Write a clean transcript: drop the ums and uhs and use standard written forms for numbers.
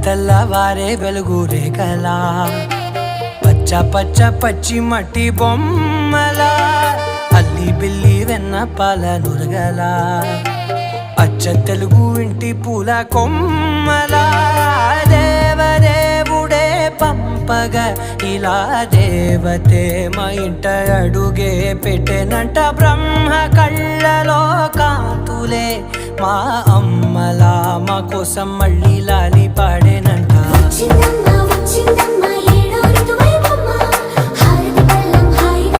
తెల్లవారే వెలుగు రేఖలా పచ్చ పచ్చ పచ్చి మట్టి బొమ్మలా అల్లి బిల్లి వెన్న పాల నురగలా అచ్చ తెలుగు ఇంటి పూల కొమ్మలా దేవదేవుడే పంపగా ఇలా దేవతే మా ఇంట అడుగే పెట్టెనంట బ్రహ్మ కళ్ళలో కాంతులే మా అమ్మలా మా కోసం మళ్ళీ లాలి పాడేనంట.